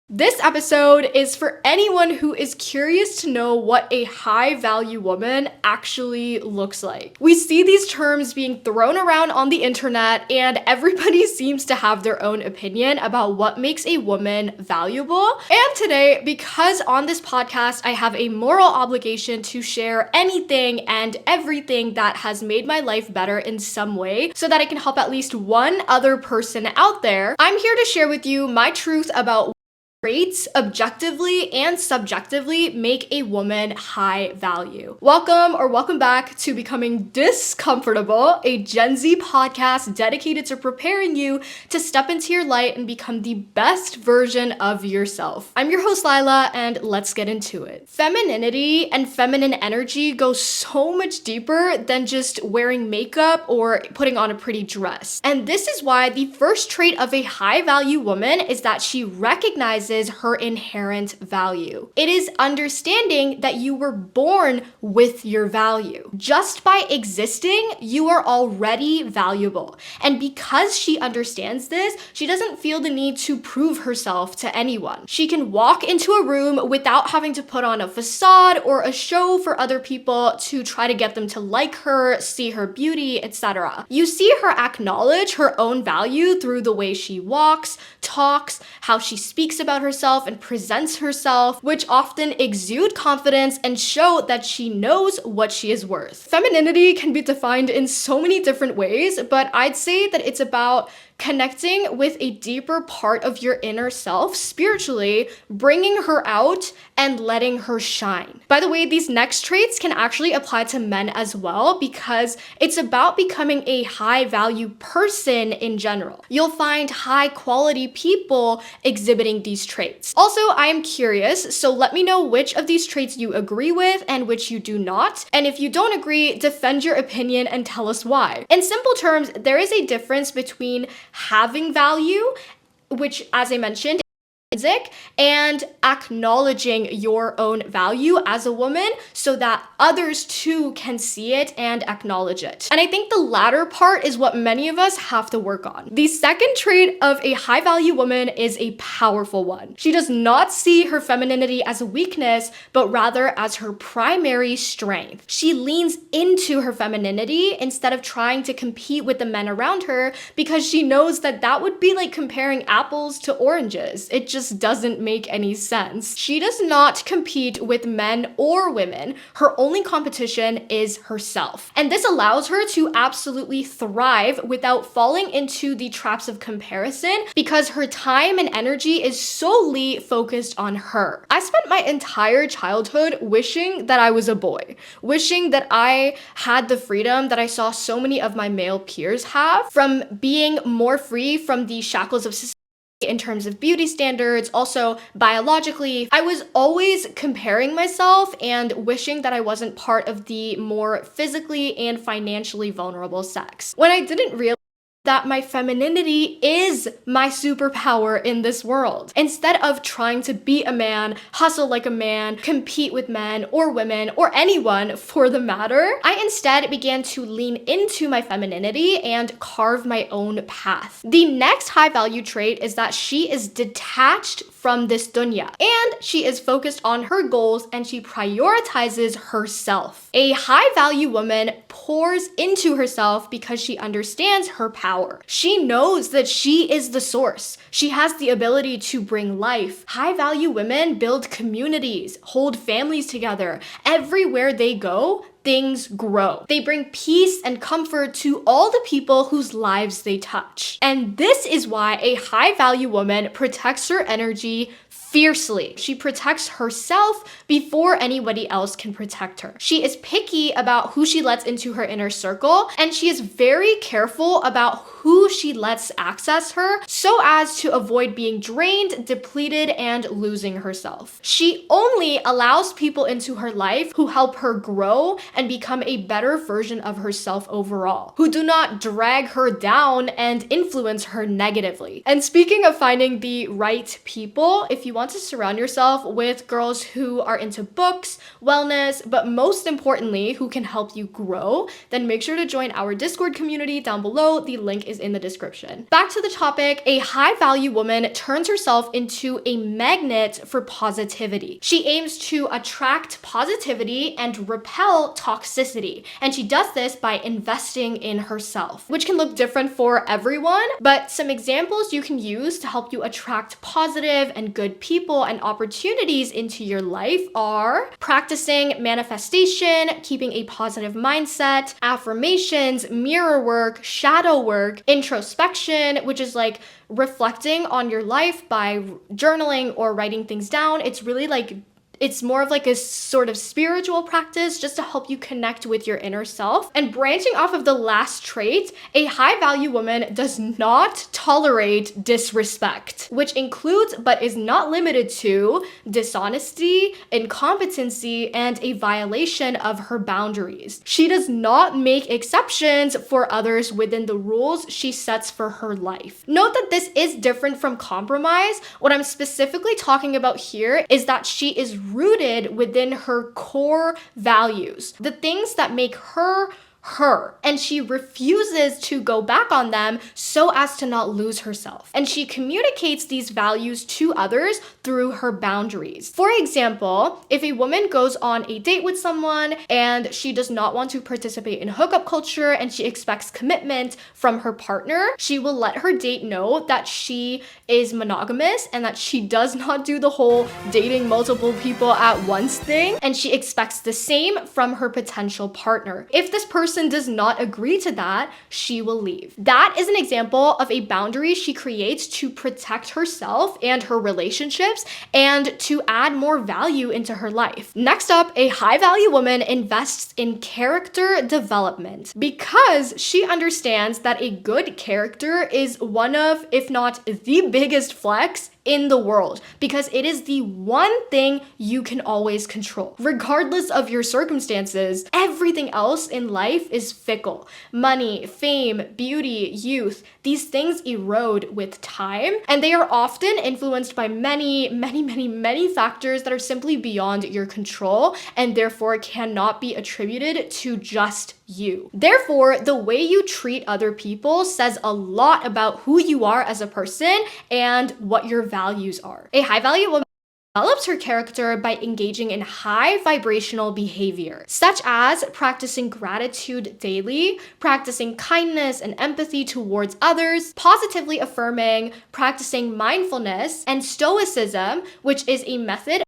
This episode is for anyone who is curious to know what a high value woman actually looks like. We see these terms being thrown around on the internet, and everybody seems to have their own opinion about what makes a woman valuable. And today, because on this podcast I have a moral obligation to share anything and everything that has made my life better in some way so that I can help at least one other person out there, I'm here to share with you my truth about traits objectively and subjectively make a woman high value. Welcome back to Becoming DISScomfortable, a Gen Z podcast dedicated to preparing you to step into your light and become the best version of yourself. I'm your host Lyla, and let's get into it. Femininity and feminine energy go so much deeper than just wearing makeup or putting on a pretty dress. And this is why the first trait of a high value woman is that she recognizes her inherent value. It is understanding that you were born with your value. Just by existing, you are already valuable. And because she understands this, she doesn't feel the need to prove herself to anyone. She can walk into a room without having to put on a facade or a show for other people to try to get them to like her, see her beauty, etc. You see her acknowledge her own value through the way she walks, talks, how she speaks about herself and presents herself, which often exude confidence and show that she knows what she is worth. Femininity can be defined in so many different ways, but I'd say that it's about connecting with a deeper part of your inner self spiritually, bringing her out and letting her shine. By the way, these next traits can actually apply to men as well because it's about becoming a high value person in general. You'll find high quality people exhibiting these traits. Also, I am curious, so let me know which of these traits you agree with and which you do not. And if you don't agree, defend your opinion and tell us why. In simple terms, there is a difference between having value, which, as I mentioned, music, and acknowledging your own value as a woman so that others too can see it and acknowledge it. And I think the latter part is what many of us have to work on. The second trait of a high value woman is a powerful one. She does not see her femininity as a weakness, but rather as her primary strength. She leans into her femininity instead of trying to compete with the men around her because she knows that that would be like comparing apples to oranges. It just doesn't make any sense. She does not compete with men or women. Her only competition is herself. And this allows her to absolutely thrive without falling into the traps of comparison because her time and energy is solely focused on her. I spent my entire childhood wishing that I was a boy, wishing that I had the freedom that I saw so many of my male peers have, from being more free from the shackles of society in terms of beauty standards, also biologically. I was always comparing myself and wishing that I wasn't part of the more physically and financially vulnerable sex. When I didn't realize that my femininity is my superpower in this world. Instead of trying to be a man, hustle like a man, compete with men or women or anyone for the matter, I instead began to lean into my femininity and carve my own path. The next high value trait is that she is detached from this duniya, and she is focused on her goals and she prioritizes herself. A high value woman pours into herself because she understands her power. She knows that she is the source. She has the ability to bring life. High value women build communities, hold families together. Everywhere they go, things grow. They bring peace and comfort to all the people whose lives they touch. And this is why a high value woman protects her energy fiercely. She protects herself before anybody else can protect her. She is picky about who she lets into her inner circle, and she is very careful about who she lets access her so as to avoid being drained, depleted, and losing herself. She only allows people into her life who help her grow and become a better version of herself overall, who do not drag her down and influence her negatively. And speaking of finding the right people, if you want to surround yourself with girls who are into books, wellness, but most importantly, who can help you grow, then make sure to join our Discord community down below. The link is in the description. Back to the topic, a high value woman turns herself into a magnet for positivity. She aims to attract positivity and repel toxicity. And she does this by investing in herself, which can look different for everyone, but some examples you can use to help you attract positive and good people and opportunities into your life are practicing manifestation, keeping a positive mindset, affirmations, mirror work, shadow work, introspection, which is like reflecting on your life by journaling or writing things down. It's more of like a sort of spiritual practice just to help you connect with your inner self. And branching off of the last trait, a high value woman does not tolerate disrespect, which includes but is not limited to dishonesty, incompetency, and a violation of her boundaries. She does not make exceptions for others within the rules she sets for her life. Note that this is different from compromise. What I'm specifically talking about here is that she is rooted within her core values, the things that make her her, and she refuses to go back on them so as to not lose herself. And she communicates these values to others through her boundaries. For example, if a woman goes on a date with someone and she does not want to participate in hookup culture and she expects commitment from her partner, she will let her date know that she is monogamous and that she does not do the whole dating multiple people at once thing, and she expects the same from her potential partner. If this person does not agree to that, she will leave. That is an example of a boundary she creates to protect herself and her relationships and to add more value into her life. Next up, a high value woman invests in character development because she understands that a good character is one of, if not the biggest flex in the world, because it is the one thing you can always control. Regardless of your circumstances, everything else in life is fickle. Money, fame, beauty, youth, these things erode with time, and they are often influenced by many factors that are simply beyond your control and therefore cannot be attributed to just you. Therefore, the way you treat other people says a lot about who you are as a person and what your values are. A high value woman develops her character by engaging in high vibrational behavior, such as practicing gratitude daily, practicing kindness and empathy towards others, positively affirming, practicing mindfulness, and stoicism, which is a method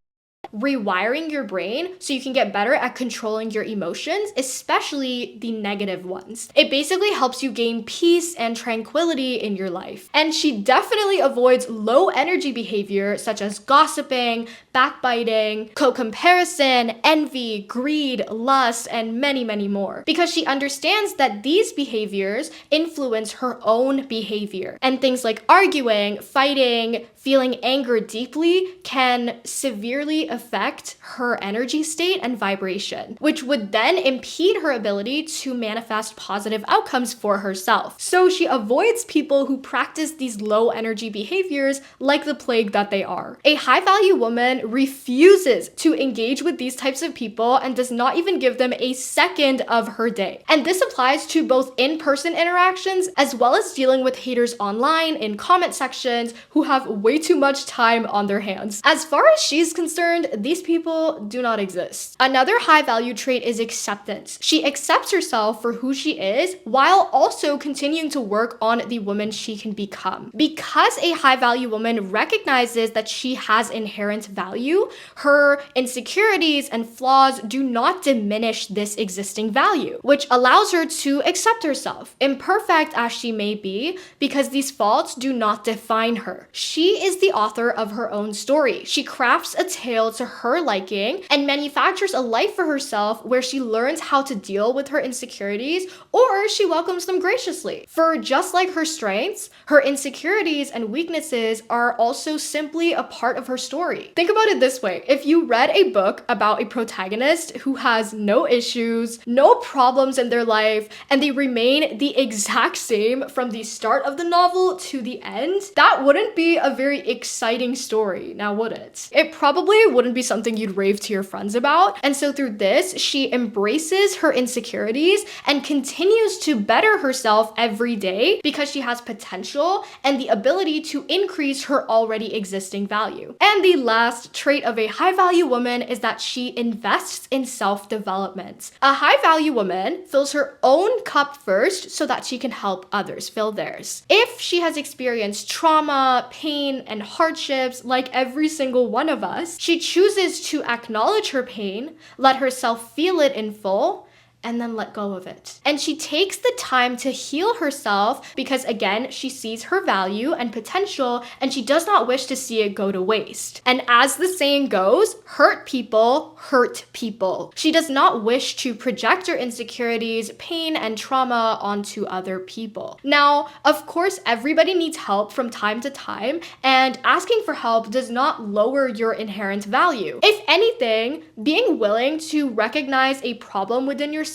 rewiring your brain so you can get better at controlling your emotions, especially the negative ones. It basically helps you gain peace and tranquility in your life. And she definitely avoids low energy behavior such as gossiping, backbiting, co-comparison, envy, greed, lust, and many more, because she understands that these behaviors influence her own behavior. And things like arguing, fighting, feeling anger deeply can severely affect her energy state and vibration, which would then impede her ability to manifest positive outcomes for herself. So she avoids people who practice these low energy behaviors like the plague that they are. A high value woman refuses to engage with these types of people and does not even give them a second of her day. And this applies to both in-person interactions as well as dealing with haters online in comment sections who have way too much time on their hands. As far as she's concerned, these people do not exist. Another high value trait is acceptance. She accepts herself for who she is while also continuing to work on the woman she can become. Because a high value woman recognizes that she has inherent value, her insecurities and flaws do not diminish this existing value, which allows her to accept herself, imperfect as she may be, because these faults do not define her. She She is the author of her own story. She crafts a tale to her liking and manufactures a life for herself where she learns how to deal with her insecurities, or she welcomes them graciously. For just like her strengths, her insecurities and weaknesses are also simply a part of her story. Think about it this way. If you read a book about a protagonist who has no issues, no problems in their life, and they remain the exact same from the start of the novel to the end, that wouldn't be a very exciting story, now would it? It probably wouldn't be something you'd rave to your friends about. And so through this, she embraces her insecurities and continues to better herself every day because she has potential and the ability to increase her already existing value. And the last trait of a high value woman is that she invests in self-development. A high value woman fills her own cup first so that she can help others fill theirs. If she has experienced trauma, pain, and hardships like every single one of us, she chooses to acknowledge her pain, let herself feel it in full, and then let go of it. And she takes the time to heal herself because, again, she sees her value and potential and she does not wish to see it go to waste. And as the saying goes, hurt people hurt people. She does not wish to project her insecurities, pain, and trauma onto other people. Now, of course, everybody needs help from time to time, and asking for help does not lower your inherent value. If anything, being willing to recognize a problem within yourself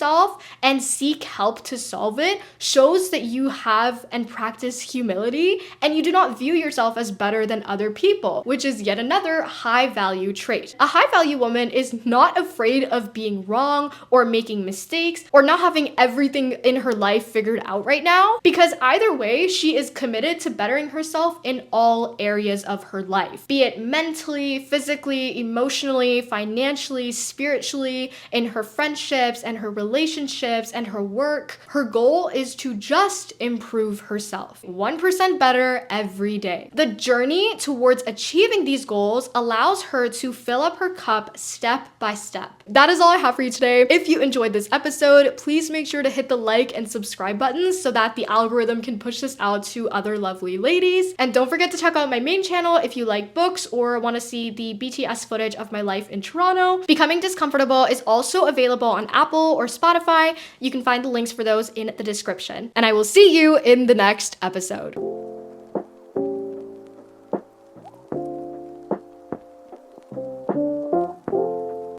and seek help to solve it shows that you have and practice humility and you do not view yourself as better than other people, which is yet another high value trait. A high value woman is not afraid of being wrong or making mistakes or not having everything in her life figured out right now, because either way, she is committed to bettering herself in all areas of her life, be it mentally, physically, emotionally, financially, spiritually, in her friendships and her relationships and her work. Her goal is to just improve herself 1% better every day. The journey towards achieving these goals allows her to fill up her cup step by step. That is all I have for you today. If you enjoyed this episode, please make sure to hit the like and subscribe buttons so that the algorithm can push this out to other lovely ladies. And don't forget to check out my main channel if you like books or want to see the BTS footage of my life in Toronto. Becoming Discomfortable is also available on Apple or Spotify. You can find the links for those in the description. And I will see you in the next episode.